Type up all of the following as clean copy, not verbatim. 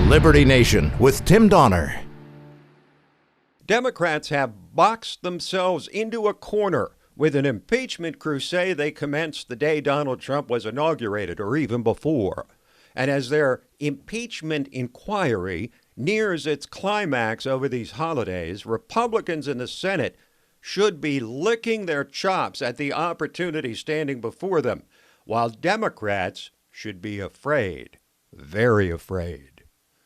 Liberty Nation with Tim Donner. Democrats have boxed themselves into a corner with an impeachment crusade they commenced the day Donald Trump was inaugurated, or even before. And as their impeachment inquiry nears its climax over these holidays, Republicans in the Senate should be licking their chops at the opportunity standing before them, while Democrats should be afraid, very afraid.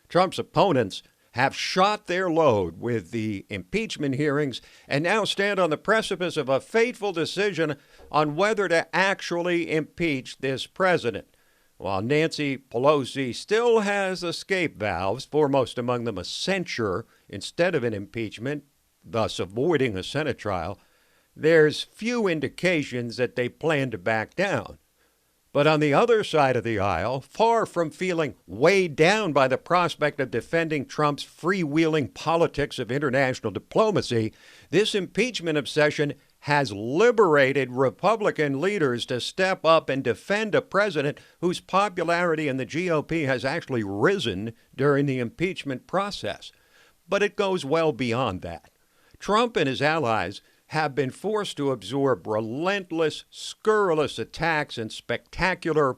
Trump's opponents have shot their load with the impeachment hearings and now stand on the precipice of a fateful decision on whether to actually impeach this president. While Nancy Pelosi still has escape valves, foremost among them a censure instead of an impeachment, thus avoiding a Senate trial, there's few indications that they plan to back down. But on the other side of the aisle, far from feeling weighed down by the prospect of defending Trump's freewheeling politics of international diplomacy, this impeachment obsession has liberated Republican leaders to step up and defend a president whose popularity in the GOP has actually risen during the impeachment process. But it goes well beyond that. Trump and his allies have been forced to absorb relentless, scurrilous attacks and spectacular,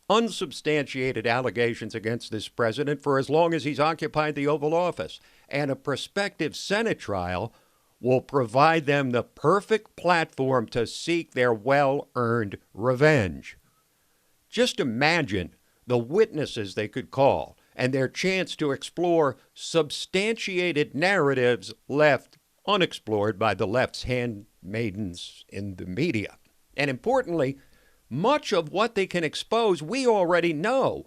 unsubstantiated allegations against this president for as long as he's occupied the Oval Office. And a prospective Senate trial will provide them the perfect platform to seek their well-earned revenge. Just imagine the witnesses they could call and their chance to explore substantiated narratives left unexplored by the left's handmaidens in the media. And importantly, much of what they can expose we already know.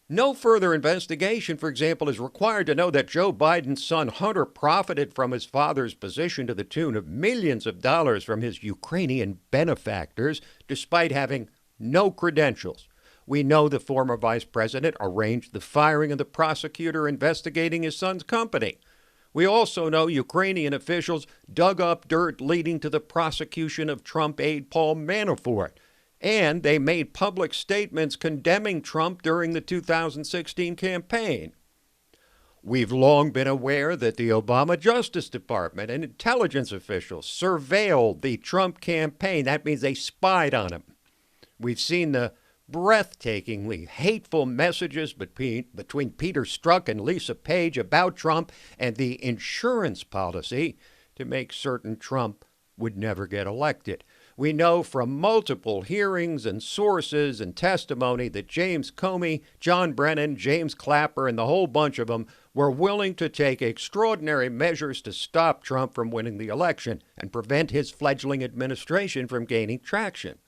No further investigation, for example, is required to know that Joe Biden's son Hunter profited from his father's position to the tune of millions of dollars from his Ukrainian benefactors, despite having no credentials. We know the former vice president arranged the firing of the prosecutor investigating his son's company. We also know Ukrainian officials dug up dirt leading to the prosecution of Trump aide Paul Manafort, and they made public statements condemning Trump during the 2016 campaign. We've long been aware that the Obama Justice Department and intelligence officials surveilled the Trump campaign. That means they spied on him. We've seen the breathtakingly hateful messages between Peter Strzok and Lisa Page about Trump and the insurance policy to make certain Trump would never get elected. We know from multiple hearings and sources and testimony that James Comey, John Brennan, James Clapper, and the whole bunch of them were willing to take extraordinary measures to stop Trump from winning the election and prevent his fledgling administration from gaining traction.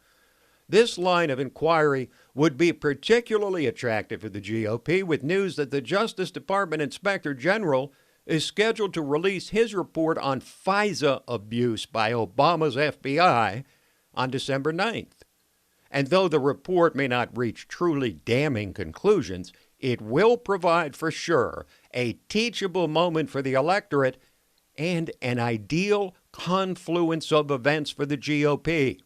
This line of inquiry would be particularly attractive to the GOP, with news that the Justice Department Inspector General is scheduled to release his report on FISA abuse by Obama's FBI on December 9th. And though the report may not reach truly damning conclusions, it will provide for sure a teachable moment for the electorate and an ideal confluence of events for the GOP.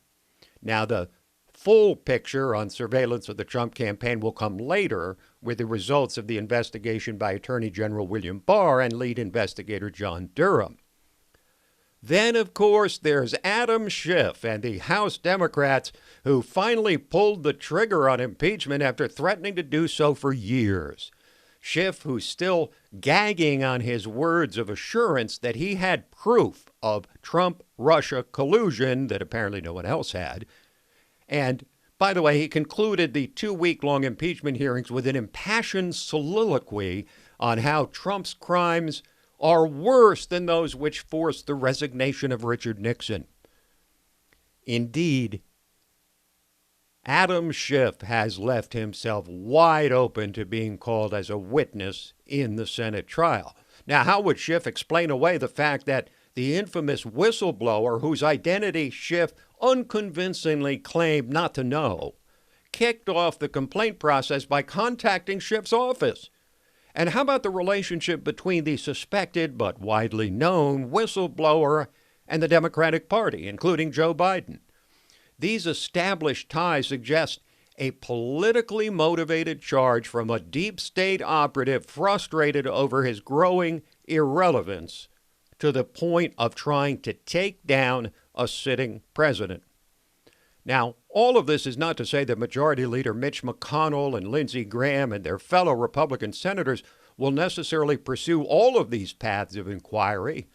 Now, the full picture on surveillance of the Trump campaign will come later with the results of the investigation by Attorney General William Barr and lead investigator John Durham. Then, of course, there's Adam Schiff and the House Democrats who finally pulled the trigger on impeachment after threatening to do so for years. Schiff, who's still gagging on his words of assurance that he had proof of Trump-Russia collusion that apparently no one else had. And, by the way, he concluded the 2-week-long impeachment hearings with an impassioned soliloquy on how Trump's crimes are worse than those which forced the resignation of Richard Nixon. Indeed, Adam Schiff has left himself wide open to being called as a witness in the Senate trial. Now, how would Schiff explain away the fact that the infamous whistleblower, whose identity Schiff unconvincingly claimed not to know, kicked off the complaint process by contacting Schiff's office? And how about the relationship between the suspected but widely known whistleblower and the Democratic Party, including Joe Biden? These established ties suggest a politically motivated charge from a deep state operative frustrated over his growing irrelevance to the point of trying to take down a sitting president. Now, all of this is not to say that Majority Leader Mitch McConnell and Lindsey Graham and their fellow Republican senators will necessarily pursue all of these paths of inquiry,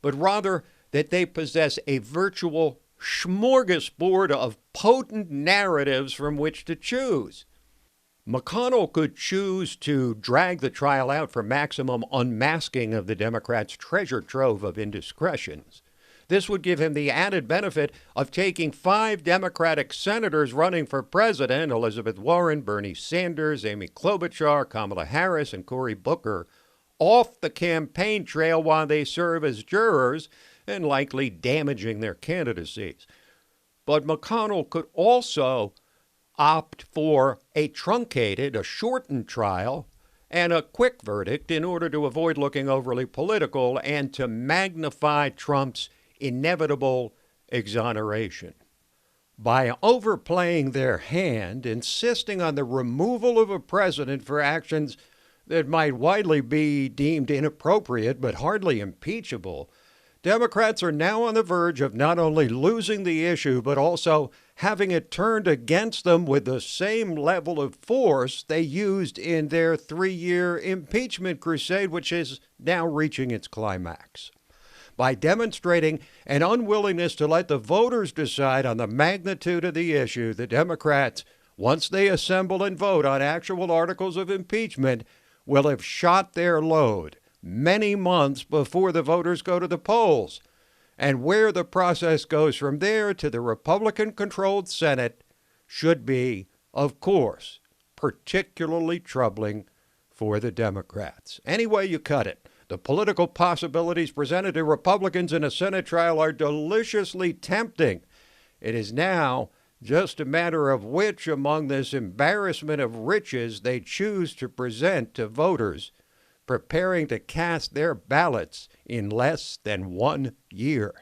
but rather that they possess a virtual smorgasbord of potent narratives from which to choose. McConnell could choose to drag the trial out for maximum unmasking of the Democrats' treasure trove of indiscretions. This would give him the added benefit of taking 5 Democratic senators running for president, Elizabeth Warren, Bernie Sanders, Amy Klobuchar, Kamala Harris, and Cory Booker, off the campaign trail while they serve as jurors and likely damaging their candidacies. But McConnell could also opt for a truncated, a shortened trial and a quick verdict in order to avoid looking overly political and to magnify Trump's inevitable exoneration. By overplaying their hand, insisting on the removal of a president for actions that might widely be deemed inappropriate but hardly impeachable, Democrats are now on the verge of not only losing the issue, but also having it turned against them with the same level of force they used in their 3-year impeachment crusade, which is now reaching its climax. By demonstrating an unwillingness to let the voters decide on the magnitude of the issue, the Democrats, once they assemble and vote on actual articles of impeachment, will have shot their load many months before the voters go to the polls. And where the process goes from there to the Republican-controlled Senate should be, of course, particularly troubling for the Democrats. Any way you cut it, the political possibilities presented to Republicans in a Senate trial are deliciously tempting. It is now just a matter of which among this embarrassment of riches they choose to present to voters preparing to cast their ballots in less than 1 year.